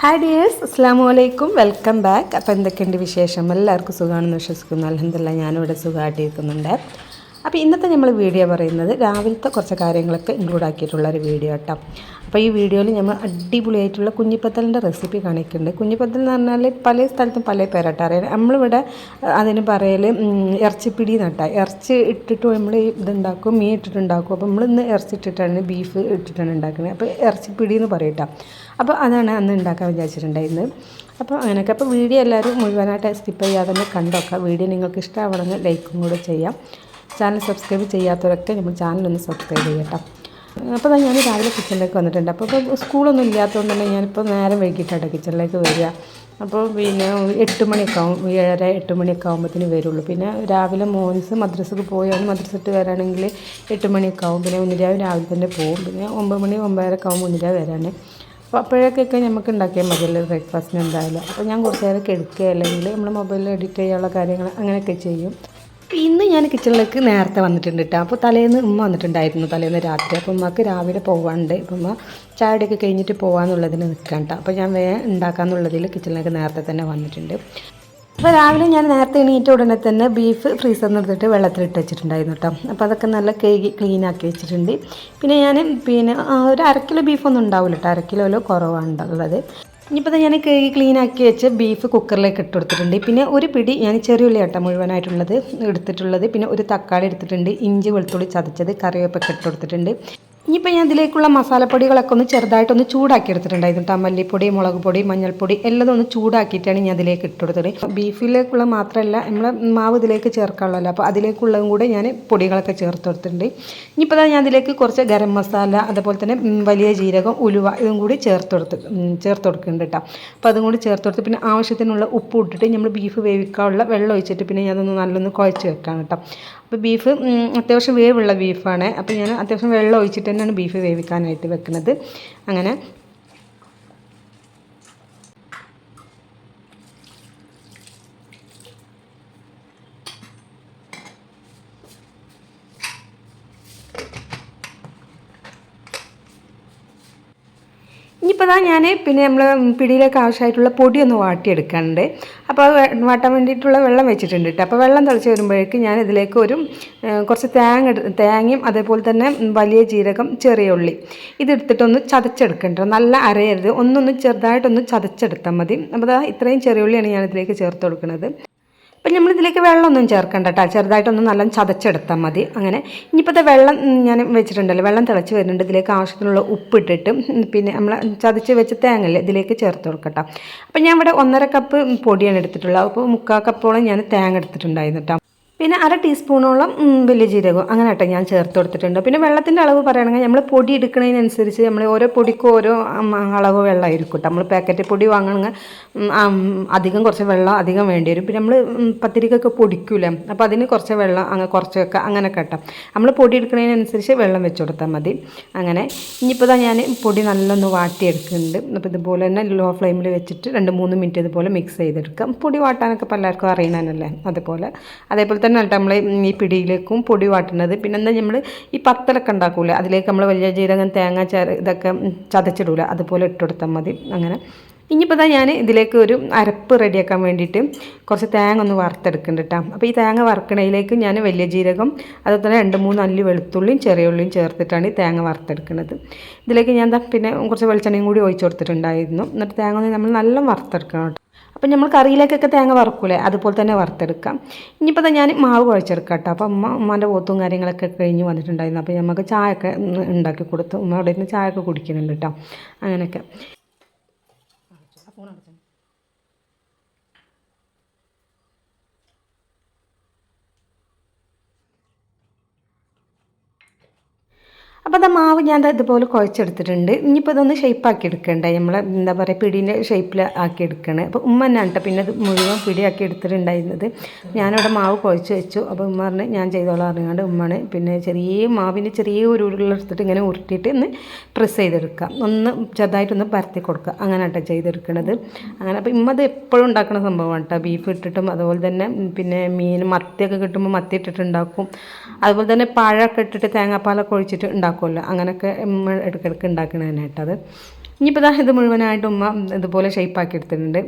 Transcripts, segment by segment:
Hi dears, അസ്സാം വലൈക്കും, welcome back. അപ്പോൾ എന്തൊക്കെയുണ്ട് വിശേഷം? എല്ലാവർക്കും സുഖമാണെന്ന് വിശ്വസിക്കുന്നു. അൽഹംദുലില്ലാഹ് ഞാനിവിടെ സുഖമായിട്ടിരിക്കുന്നുണ്ട്. അപ്പോൾ ഇന്നത്തെ നമ്മൾ വീഡിയോ പറയുന്നത് രാവിലത്തെ കുറച്ച് കാര്യങ്ങളൊക്കെ ഇൻക്ലൂഡ് ആക്കിയിട്ടുള്ളൊരു വീഡിയോ കേട്ടോ. അപ്പോൾ ഈ വീഡിയോയിൽ നമ്മൾ അടിപൊളിയായിട്ടുള്ള കുഞ്ഞിപ്പത്തലിൻ്റെ റെസിപ്പി കാണിക്കുന്നുണ്ട്. കുഞ്ഞിപ്പത്തൽ എന്ന് പറഞ്ഞാൽ പല സ്ഥലത്തും പല പേരായിട്ട് അറിയാം. നമ്മളിവിടെ അതിന് പറയൽ ഇറച്ചിപ്പിടി നട്ടാൽ ഇറച്ചി ഇട്ടിട്ട് നമ്മൾ ഇതുണ്ടാക്കും, മീൻ ഇട്ടിട്ടുണ്ടാക്കും. അപ്പോൾ നമ്മളിന്ന് ഇറച്ചി ഇട്ടിട്ടാണ്, ബീഫ് ഇട്ടിട്ടാണ് ഉണ്ടാക്കുന്നത്. അപ്പോൾ ഇറച്ചിപ്പിടി എന്ന് പറയട്ടോ. അപ്പോൾ അതാണ് അന്ന് ഉണ്ടാക്കാൻ വിചാരിച്ചിട്ടുണ്ടായിരുന്നത്. അപ്പോൾ അങ്ങനെയൊക്കെ. അപ്പോൾ വീഡിയോ എല്ലാവരും മുഴുവനായിട്ട് സ്കിപ്പ് ചെയ്യാതെ തന്നെ കണ്ടോക്കാം. വീഡിയോ നിങ്ങൾക്ക് ഇഷ്ടമാവണമെങ്കിൽ ലൈക്കും കൂടെ ചെയ്യാം. ചാനൽ സബ്സ്ക്രൈബ് ചെയ്യാത്തവരൊക്കെ നമ്മൾ ചാനലൊന്ന് സബ്സ്ക്രൈബ് ചെയ്യട്ടോ. അപ്പോൾ ഞാൻ രാവിലെ കിച്ചണിലേക്ക് വന്നിട്ടുണ്ട്. അപ്പോൾ സ്കൂളൊന്നും ഇല്ലാത്തതുകൊണ്ട് തന്നെ ഞാനിപ്പോൾ നേരം വൈകിട്ടാണ് കിച്ചണിലേക്ക് വരിക. അപ്പോൾ പിന്നെ 8 മണിയൊക്കെ ആവും, 7:30 8 മണിയൊക്കെ ആകുമ്പോഴത്തേന് വരുള്ളൂ. പിന്നെ രാവിലെ മോൻസ് മദ്രസക്ക് പോയാണ്, മദ്രസട്ട് വരാണെങ്കിൽ 8 മണിയൊക്കെ ആവും. പിന്നെ ഉന്നിരാവ് രാവിലെ തന്നെ പോകും. പിന്നെ 9 മണി 9:30 ആകുമ്പോൾ ഉന്നിരാവ് വരാൻ. അപ്പോൾ അപ്പോഴേക്കൊക്കെ നമുക്ക് ഉണ്ടാക്കിയാൽ മതിയല്ലോ ബ്രേക്ക്ഫാസ്റ്റിന് എന്തായാലും. അപ്പോൾ ഞാൻ കുറച്ച് നേരം കിടക്കുക, അല്ലെങ്കിൽ നമ്മൾ മൊബൈലിൽ എഡിറ്റ് ചെയ്യാനുള്ള കാര്യങ്ങൾ അങ്ങനെയൊക്കെ ചെയ്യും. ഇന്ന് ഞാൻ കിച്ചണിലേക്ക് നേരത്തെ വന്നിട്ടുണ്ട് കേട്ടോ. അപ്പോൾ തലേന്ന് ഉമ്മ വന്നിട്ടുണ്ടായിരുന്നു, തലേന്ന് രാത്രി. അപ്പോൾ ഉമ്മക്ക് രാവിലെ പോകാനുണ്ട്. അപ്പോൾ ഉമ്മ ചായയൊക്കെ കഴിഞ്ഞിട്ട് പോകാമെന്നുള്ളതിന് നിൽക്കാം കേട്ടോ. അപ്പോൾ ഞാൻ വേഗം ഉണ്ടാക്കാമെന്നുള്ളതിൽ കിച്ചണിലേക്ക് നേരത്തെ തന്നെ വന്നിട്ടുണ്ട്. അപ്പോൾ രാവിലെ ഞാൻ നേരത്തെ എണീറ്റ ഉടനെ തന്നെ ബീഫ് ഫ്രീസറിൽ നിന്ന് എടുത്തിട്ട് വെള്ളത്തിലിട്ട് വെച്ചിട്ടുണ്ടായിരുന്നു കേട്ടോ. അപ്പോൾ അതൊക്കെ നല്ല കഴുകി ക്ലീനാക്കി വെച്ചിട്ടുണ്ട്. പിന്നെ ഞാൻ ഒരു 1/2 കിലോ ബീഫൊന്നും ഉണ്ടാവില്ല കേട്ടോ, 1/2 കിലോയിലോ കുറവാണ് ഉള്ളത്. ഇനിയിപ്പോൾ ഞാൻ കഴുകി ക്ലീനാക്കി വെച്ച് ബീഫ് കുക്കറിലേക്ക് ഇട്ട് കൊടുത്തിട്ടുണ്ട്. പിന്നെ ഒരു പിടി ഞാൻ ചെറിയുള്ളി കേട്ടോ മുഴുവനായിട്ടുള്ളത് എടുത്തിട്ടുള്ളത്. പിന്നെ ഒരു തക്കാളി എടുത്തിട്ടുണ്ട്, ഇഞ്ചി വെളുത്തുള്ളി ചതച്ചത്, കറിവേപ്പൊക്കെ ഇട്ട് കൊടുത്തിട്ടുണ്ട്. ഇനിയിപ്പോൾ ഞാൻ ഇതിലേക്കുള്ള മസാലപ്പൊടികളൊക്കെ ഒന്ന് ചെറുതായിട്ടൊന്ന് ചൂടാക്കി എടുത്തിട്ടുണ്ടായിരുന്നു കേട്ടോ. മല്ലിപ്പൊടി, മുളക് പൊടി, മഞ്ഞൾപ്പൊടി എല്ലാം ഒന്ന് ചൂടാക്കിയിട്ടാണ് ഞാൻ അതിലേക്ക് ഇട്ട് കൊടുത്തത്. ബീഫിലേക്കുള്ള മാത്രമല്ല, നമ്മൾ മാവ് ഇതിലേക്ക് ചേർക്കാനുള്ളല്ലോ. അപ്പോൾ അതിലേക്കുള്ളതും കൂടെ ഞാൻ പൊടികളൊക്കെ ചേർത്ത് കൊടുത്തിട്ടുണ്ട്. ഇനിയിപ്പോൾ ഞാൻ അതിലേക്ക് കുറച്ച് ഗരം മസാല, അതുപോലെ തന്നെ വലിയ ജീരകം, ഉലുവ ഇതും കൂടി ചേർത്ത് കൊടുക്കുന്നുണ്ട് കേട്ടോ. അപ്പോൾ അതും കൂടി ചേർത്ത് കൊടുത്ത് പിന്നെ ആവശ്യത്തിനുള്ള ഉപ്പ് ഇട്ടിട്ട് നമ്മൾ ബീഫ് വേവിക്കാനുള്ള വെള്ളം ഒഴിച്ചിട്ട് പിന്നെ ഞാനൊന്ന് നല്ലൊന്ന് കുഴച്ച് വെക്കാം കേട്ടോ. അപ്പോൾ ബീഫ് അത്യാവശ്യം വേവുള്ള ബീഫാണ്. അപ്പോൾ ഞാൻ അത്യാവശ്യം വെള്ളം ഒഴിച്ചിട്ട് തന്നെയാണ് ബീഫ് വേവിക്കാനായിട്ട് വെക്കുന്നത്. അങ്ങനെ ഇനിയിപ്പോൾ ഞാൻ നമ്മൾ പിടിയിലേക്ക് ആവശ്യമായിട്ടുള്ള പൊടിയൊന്ന് വാട്ടിയെടുക്കാനുണ്ട്. അപ്പോൾ അത് വാട്ടാൻ വേണ്ടിയിട്ടുള്ള വെള്ളം വെച്ചിട്ടുണ്ട് കേട്ടോ. അപ്പോൾ വെള്ളം തിളച്ച് വരുമ്പോഴേക്ക് ഞാൻ ഇതിലേക്ക് കുറച്ച് തേങ്ങയും അതേപോലെ തന്നെ വലിയ ജീരകം, ചെറിയ ഉള്ളി ഇതെടുത്തിട്ടൊന്ന് ചതച്ചെടുക്കേണ്ടത്. നല്ല അരയരുത്, ചെറുതായിട്ടൊന്ന് ചതച്ചെടുത്താൽ മതി. അപ്പോൾ ഇത്രയും ചെറിയ ഉള്ളിയാണ് ഞാൻ ഇതിലേക്ക് ചേർത്ത് കൊടുക്കുന്നത്. അപ്പം നമ്മളിതിലേക്ക് വെള്ളമൊന്നും ചേർക്കണ്ട കേട്ടോ, ചെറുതായിട്ടൊന്ന് നല്ല ചതച്ചെടുത്താൽ മതി. അങ്ങനെ ഇനിയിപ്പോഴത്തെ വെള്ളം ഞാൻ വെച്ചിട്ടുണ്ടല്ലോ, വെള്ളം തിളച്ച് വരുന്നുണ്ട്. ഇതിലേക്ക് ആവശ്യത്തിനുള്ള ഉപ്പിട്ടിട്ട് പിന്നെ നമ്മൾ ചതച്ച് വെച്ച തേങ്ങല്ലേ ഇതിലേക്ക് ചേർത്ത് കൊടുക്കട്ടോ. അപ്പം ഞാൻ ഇവിടെ 1.5 കപ്പ് പൊടിയാണ് എടുത്തിട്ടുള്ളത്. അപ്പോൾ 3/4 കപ്പോളം ഞാൻ തേങ്ങ എടുത്തിട്ടുണ്ടായിരുന്നു കേട്ടോ. പിന്നെ 1/2 ടീസ്പൂണോളം വലിയ ജീരകം അങ്ങനെ കേട്ടോ ഞാൻ ചേർത്ത് കൊടുത്തിട്ടുണ്ട്. പിന്നെ വെള്ളത്തിൻ്റെ അളവ് പറയുകയാണെങ്കിൽ നമ്മൾ പൊടി എടുക്കുന്നതിനനുസരിച്ച് നമ്മൾ ഓരോ പൊടിക്കും ഓരോ അളവ് വെള്ളമായിരിക്കും കേട്ടോ. നമ്മൾ പാക്കറ്റ് പൊടി വാങ്ങണമെങ്കിൽ അധികം കുറച്ച് വെള്ളം അധികം വേണ്ടി വരും. പിന്നെ നമ്മൾ പത്തിരിക്കൊക്കെ പൊടിക്കൂലേ, അപ്പോൾ അതിന് കുറച്ച് വെള്ളം കുറച്ചൊക്കെ അങ്ങനെ കേട്ടോ. നമ്മൾ പൊടി എടുക്കുന്നതിനനുസരിച്ച് വെള്ളം വെച്ച് കൊടുത്താൽ മതി. അങ്ങനെ ഇനിയിപ്പോൾ ഞാൻ പൊടി നല്ലൊന്ന് വാട്ടിയെടുക്കുന്നുണ്ട്. അപ്പോൾ ഇതുപോലെ തന്നെ ലോ ഫ്ലെയിമിൽ വെച്ചിട്ട് 2-3 മിനിറ്റ് ഇതുപോലെ മിക്സ് ചെയ്തെടുക്കാം. പൊടി വാട്ടാനൊക്കെ പലർക്കും അറിയണമല്ലേ, അതേപോലെ തന്നെ നമ്മൾ ഈ പിടിയിലേക്കും പൊടി വാട്ടുന്നത്. പിന്നെ എന്താ നമ്മൾ ഈ പത്തലൊക്കെ ഉണ്ടാക്കൂലേ, അതിലേക്ക് നമ്മൾ വലിയ ജീരകം, തേങ്ങ ഇതൊക്കെ ചതച്ചിടൂല, അതുപോലെ ഇട്ട് കൊടുത്താൽ മതി. അങ്ങനെ ഇനിയിപ്പോൾ ഞാൻ ഇതിലേക്ക് ഒരു അരപ്പ് റെഡിയാക്കാൻ വേണ്ടിയിട്ട് കുറച്ച് തേങ്ങ ഒന്ന് വറുത്തെടുക്കുന്നുണ്ട് കേട്ടോ. അപ്പോൾ ഈ തേങ്ങ വറുക്കണതിലേക്ക് ഞാൻ വലിയ ജീരകം, അതുപോലെ തന്നെ 2-3 അല്ലി വെളുത്തുള്ളിയും ചെറിയ ഉള്ളിയും ചേർത്തിട്ടാണ് ഈ തേങ്ങ വറുത്തെടുക്കുന്നത്. ഇതിലേക്ക് ഞാൻ പിന്നെ കുറച്ച് വെളിച്ചെണ്ണയും കൂടി ഒഴിച്ച് കൊടുത്തിട്ടുണ്ടായിരുന്നു. എന്നിട്ട് തേങ്ങ നമ്മൾ നല്ല വറുത്തെടുക്കണം കേട്ടോ. അപ്പം നമ്മൾ കറിയിലേക്കൊക്കെ തേങ്ങ വറുക്കൂലേ, അതുപോലെ തന്നെ വറുത്തെടുക്കാം. ഇനിയിപ്പോൾ ഞാൻ മാവ് കുഴച്ചെടുക്കാം കേട്ടോ. അപ്പോൾ ഉമ്മാൻ്റെ പോത്തും കാര്യങ്ങളൊക്കെ കഴിഞ്ഞ് വന്നിട്ടുണ്ടായിരുന്നു. അപ്പോൾ നമുക്ക് ചായയൊക്കെ ഉണ്ടാക്കി കൊടുത്തു. ഉമ്മ അവിടെ നിന്ന് ചായയൊക്കെ കുടിക്കുന്നുണ്ട് കേട്ടോ. അങ്ങനെയൊക്കെ അപ്പോൾ അത് മാവ് ഞാൻ ഇതുപോലെ കുഴച്ചെടുത്തിട്ടുണ്ട്. ഇനിയിപ്പോൾ ഇതൊന്ന് ഷേപ്പാക്കി എടുക്കണ്ടേ, നമ്മൾ എന്താ പറയുക പിടീൻ്റെ ഷേപ്പിൽ ആക്കി എടുക്കണേ. അപ്പോൾ ഉമ്മ തന്നെയാണ് കേട്ടോ പിന്നെ ഇത് മുഴുവൻ പിടിയാക്കി എടുത്തിട്ടുണ്ടായിരുന്നത്. ഞാനവിടെ മാവ് കുഴച്ച് വെച്ചു. അപ്പോൾ ഉമ്മ പറഞ്ഞ് ഞാൻ ചെയ്തോളാം അറിയാണ്ട് ഉമ്മയാണ് പിന്നെ മാവിന് ചെറിയ ഒരു ഉരുളെടുത്തിട്ട് ഇങ്ങനെ ഉരുട്ടിയിട്ട് ഒന്ന് പ്രസ് ചെയ്തെടുക്കുക, ഒന്ന് ചെറുതായിട്ടൊന്ന് പരത്തി കൊടുക്കുക, അങ്ങനെ കേട്ടോ ചെയ്തെടുക്കണത്. അങ്ങനെ അപ്പോൾ ഇമ്മ അത് എപ്പോഴും ഉണ്ടാക്കുന്ന സംഭവമാണ് കേട്ടോ. ബീഫ് ഇട്ടിട്ടും അതുപോലെ തന്നെ പിന്നെ മത്തിയൊക്കെ കിട്ടുമ്പോൾ മത്തി ഇട്ടിട്ടുണ്ടാക്കും. അതുപോലെ തന്നെ പഴമൊക്കെ ഇട്ടിട്ട് തേങ്ങാപ്പാലൊക്കെ ഒഴിച്ചിട്ട് ഉണ്ടാക്കുമല്ലോ, അങ്ങനെയൊക്കെ ഇടയ്ക്കിടയ്ക്ക് ഉണ്ടാക്കണതന്നെ കേട്ടത്. ഇനിയിപ്പോൾ ഇത് മുഴുവനായിട്ട് ഉമ്മ ഇതുപോലെ ഷേപ്പാക്കി എടുത്തിട്ടുണ്ട്.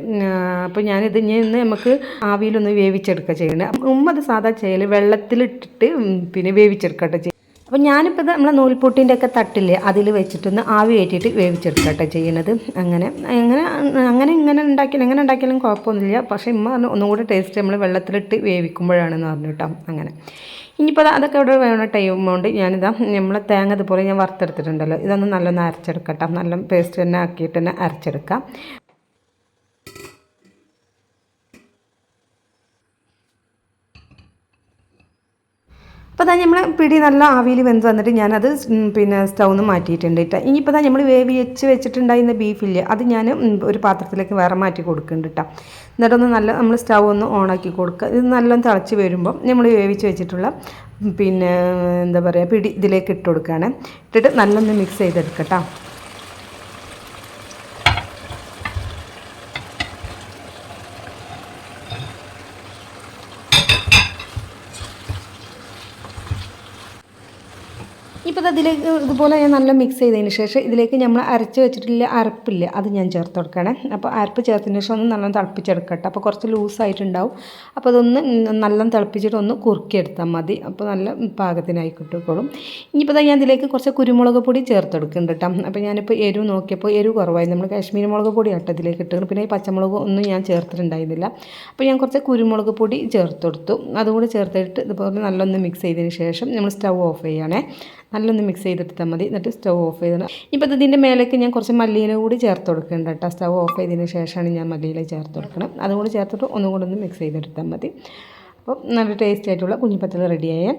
അപ്പോൾ ഞാനിത് ഇന്ന് നമുക്ക് ആവിയിലൊന്ന് വേവിച്ചെടുക്കുക ചെയ്യണം. ഉമ്മ അത് സാധാ ചെയ്യൽ വെള്ളത്തിലിട്ടിട്ട് പിന്നെ വേവിച്ചെടുക്കട്ടെ ചെയ്യും. അപ്പോൾ ഞാനിപ്പോൾ ഇത് നമ്മളെ നൂൽപൊട്ടിൻ്റെ ഒക്കെ തട്ടില്ലേ അതിൽ വെച്ചിട്ടൊന്ന് ആവി കയറ്റിയിട്ട് വേവിച്ചെടുക്കട്ടെ ചെയ്യണത്. ഇങ്ങനെ ഉണ്ടാക്കിയാലും കുഴപ്പമൊന്നുമില്ല. പക്ഷേ ഉമ്മ ഒന്നുകൂടി ടേസ്റ്റ് നമ്മൾ വെള്ളത്തിലിട്ട് വേവിക്കുമ്പോഴാണെന്ന് പറഞ്ഞു കേട്ടോ. അങ്ങനെ ഇനിയിപ്പോൾ അതൊക്കെ ഇവിടെ വേണ ടൈം കൊണ്ട് ഞാനിതാ നമ്മളെ തേങ്ങ ഇതുപോലെ ഞാൻ വറുത്തെടുത്തിട്ടുണ്ടല്ലോ, ഇതൊന്ന് നല്ലൊന്ന് അരച്ചെടുക്കട്ടെ. നല്ല പേസ്റ്റ് തന്നെ ആക്കിയിട്ട് തന്നെ അരച്ചെടുക്കാം. അപ്പോൾ നമ്മൾ പിടി നല്ല ആവിയിൽ വെന്ത് വന്നിട്ട് ഞാനത് പിന്നെ സ്റ്റൗന്ന് മാറ്റിയിട്ടുണ്ട് കേട്ടോ. ഇനിയിപ്പോൾ നമ്മൾ വെച്ചിട്ടുണ്ടായിരുന്ന ബീഫില്ലേ അത് ഞാൻ ഒരു പാത്രത്തിലേക്ക് വേറെ മാറ്റി കൊടുക്കുന്നുണ്ട് കേട്ടോ. എന്നിട്ടൊന്ന് നല്ല നമ്മൾ സ്റ്റൗ ഒന്ന് ഓണാക്കി കൊടുക്കുക. ഇത് നല്ലോണം തിളച്ച് വരുമ്പോൾ നമ്മൾ വേവിച്ച് വെച്ചിട്ടുള്ള പിന്നെ എന്താ പറയുക പിടി ഇതിലേക്ക് ഇട്ട് കൊടുക്കുകയാണ്. ഇട്ടിട്ട് നല്ലൊന്ന് മിക്സ് ചെയ്തെടുക്കാം കേട്ടോ. ഇപ്പോൾ അതിലേക്ക് ഇതുപോലെ ഞാൻ നല്ല മിക്സ് ചെയ്തതിന് ശേഷം ഇതിലേക്ക് നമ്മൾ അരച്ച് വെച്ചിട്ടില്ല അരപ്പില്ല അത് ഞാൻ ചേർത്ത് കൊടുക്കണേ. അപ്പോൾ അരപ്പ് ചേർത്തതിന് ശേഷം ഒന്ന് നല്ലോണം തിളപ്പിച്ചെടുക്കട്ടെ. അപ്പോൾ കുറച്ച് ലൂസായിട്ടുണ്ടാവും. അപ്പോൾ അതൊന്ന് നല്ലോണം തിളപ്പിച്ചിട്ട് ഒന്ന് കുറുക്കിയെടുത്താൽ മതി. അപ്പോൾ നല്ല പാകത്തിനായി കിട്ടിക്കോളും. ഇനിയിപ്പോൾ ഞാൻ ഇതിലേക്ക് കുറച്ച് കുരുമുളക് പൊടി ചേർത്തെടുക്കുന്നുണ്ട് കേട്ടോ. അപ്പോൾ ഞാനിപ്പോൾ എരിവ് നോക്കിയപ്പോൾ എരിവ് കുറവായി. നമ്മൾ കാശ്മീരി മുളക് പൊടി ആട്ടോ ഇതിലേക്ക് ഇട്ടു. പിന്നെ ഈ പച്ചമുളക് ഒന്നും ഞാൻ ചേർത്തിട്ടുണ്ടായിരുന്നില്ല. അപ്പോൾ ഞാൻ കുറച്ച് കുരുമുളക് പൊടി ചേർത്തെടുത്തു. അതുകൂടി ചേർത്തിട്ട് ഇതുപോലെ നല്ലൊന്ന് മിക്സ് ചെയ്തതിന് ശേഷം നമ്മൾ സ്റ്റൗ ഓഫ് ചെയ്യണേ. നല്ലൊന്ന് മിക്സ് ചെയ്തെടുത്താൽ മതി. എന്നിട്ട് സ്റ്റൗ ഓഫ് ചെയ്തിടണം. ഇപ്പോൾ ഇതിൻ്റെ മേലേക്ക് ഞാൻ കുറച്ച് മല്ലിയില കൂടി ചേർത്ത് കൊടുക്കുന്നുണ്ട് കേട്ടോ. സ്റ്റൗ ഓഫ് ചെയ്തതിന് ശേഷമാണ് ഞാൻ മല്ലിയില ചേർത്ത് കൊടുക്കണം. അതുകൂടി ചേർത്തിട്ട് ഒന്നും കൂടെ ഒന്ന് മിക്സ് ചെയ്തെടുത്താൽ മതി. അപ്പോൾ നല്ല ടേസ്റ്റ് ആയിട്ടുള്ള കുഞ്ഞിപ്പത്തൽ റെഡിയായ.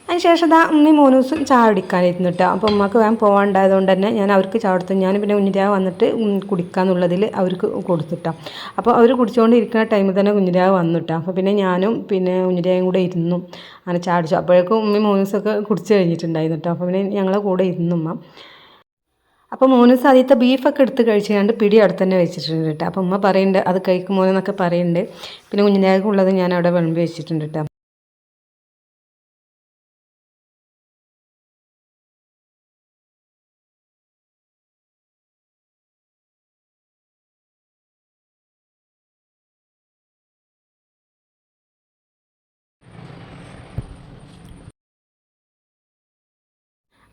അതിനുശേഷം ഉമ്മി 3 ദിവസം ചായ കുടിക്കാനിരുന്നു കേട്ടോ. അപ്പോൾ ഉമ്മക്ക് വേഗം പോകാണ്ടായതുകൊണ്ട് തന്നെ ഞാൻ അവർക്ക് ചായ കൊടുത്തു. ഞാൻ പിന്നെ കുഞ്ഞിരാവ് വന്നിട്ട് കുടിക്കാന്നുള്ളതിൽ അവർക്ക് കൊടുത്തിട്ടോ. അപ്പോൾ അവർ കുടിച്ചുകൊണ്ടിരിക്കുന്ന ടൈമിൽ തന്നെ കുഞ്ഞിരാവ് വന്നിട്ടോ. അപ്പോൾ പിന്നെ ഞാനും പിന്നെ കുഞ്ഞിരാവും കൂടെ ഇരുന്നു അങ്ങനെ ചായ കുടിച്ചു. അപ്പോഴേക്കും ഉമ്മി 3 ദിവസമൊക്കെ കുടിച്ച് കഴിഞ്ഞിട്ടുണ്ടായിരുന്നു കേട്ടോ. അപ്പോൾ പിന്നെ ഞങ്ങളെ കൂടെ ഇരുന്നു ഉമ്മ. അപ്പോൾ 3 ദിവസം ആദ്യത്തെ ബീഫൊക്കെ എടുത്ത് കഴിച്ചുകൊണ്ട് പിടി അവിടെ തന്നെ വെച്ചിട്ടുണ്ട് കേട്ടോ. അപ്പോൾ ഉമ്മ പറയുന്നുണ്ട് അത് കഴിക്കുമോ എന്നൊക്കെ പറയുന്നുണ്ട്. പിന്നെ കുഞ്ഞിരാവുള്ളത് ഞാൻ അവിടെ വിളമ്പി വെച്ചിട്ടുണ്ട് കേട്ടോ.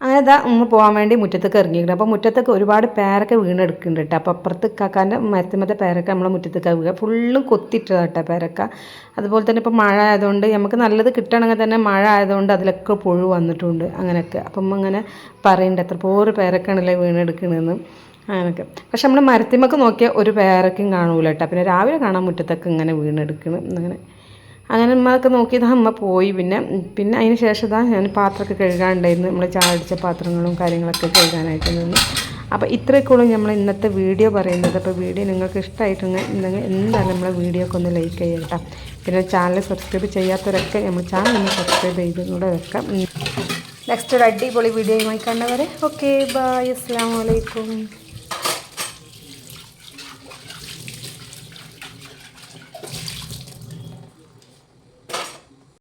അങ്ങനെ ഉമ്മ പോകാൻ വേണ്ടി മുറ്റത്തേക്ക് ഇറങ്ങിയിരിക്കണം. അപ്പോൾ മുറ്റത്തൊക്കെ ഒരുപാട് പേരൊക്കെ വീണെടുക്കുന്നുണ്ട് കേട്ടോ. അപ്പോൾ അപ്പുറത്ത് കാക്കാൻ്റെ മരത്തുമത്തെ പേരൊക്കെ നമ്മളെ മുറ്റത്തേക്ക് വീഴുക ഫുള്ളും കൊത്തിയിട്ടതാണ് കേട്ടോ പേരക്ക. അതുപോലെ തന്നെ ഇപ്പോൾ മഴ ആയതുകൊണ്ട് നമുക്ക് നല്ലത് കിട്ടണമെങ്കിൽ തന്നെ മഴ ആയതുകൊണ്ട് അതിലൊക്കെ പുഴു വന്നിട്ടുണ്ട് അങ്ങനെയൊക്കെ. അപ്പം അങ്ങനെ പറയുന്നുണ്ട് എത്ര പോറ് പേരക്കാണല്ലേ വീണെടുക്കണമെന്ന് അങ്ങനെയൊക്കെ. പക്ഷെ നമ്മൾ മരത്തിമൊക്കെ നോക്കിയാൽ ഒരു പേരക്കും കാണൂല കേട്ടോ. പിന്നെ രാവിലെ കാണാൻ മുറ്റത്തൊക്കെ ഇങ്ങനെ വീണെടുക്കണം അങ്ങനെ ഉമ്മയൊക്കെ നോക്കിയത് അമ്മ പോയി. പിന്നെ അതിന് ശേഷം ഞാൻ പാത്രമൊക്കെ കഴുകാനുണ്ടായിരുന്നു. നമ്മൾ ചായ അടിച്ച പാത്രങ്ങളും കാര്യങ്ങളൊക്കെ കഴുകാനായിട്ട് നിന്ന്. അപ്പോൾ ഇത്രയൊക്കെയുള്ളൂ നമ്മൾ ഇന്നത്തെ വീഡിയോ പറയുന്നത്. അപ്പോൾ വീഡിയോ നിങ്ങൾക്ക് ഇഷ്ടമായിട്ടുണ്ടെങ്കിൽ എന്തായാലും നമ്മളെ വീഡിയോ ഒക്കെ ഒന്ന് ലൈക്ക് ചെയ്യുക കേട്ടോ. പിന്നെ ചാനൽ സബ്സ്ക്രൈബ് ചെയ്യാത്തവരൊക്കെ നമ്മൾ ചാനൽ ഒന്ന് സബ്സ്ക്രൈബ് ചെയ്തുകൂടെ വെക്കാം. നെക്സ്റ്റ് ഒരു അടിപൊളി വീഡിയോയുമായി കാണുന്നവരെ ഓക്കെ ബൈ, അസ്സലാമു അലൈക്കും.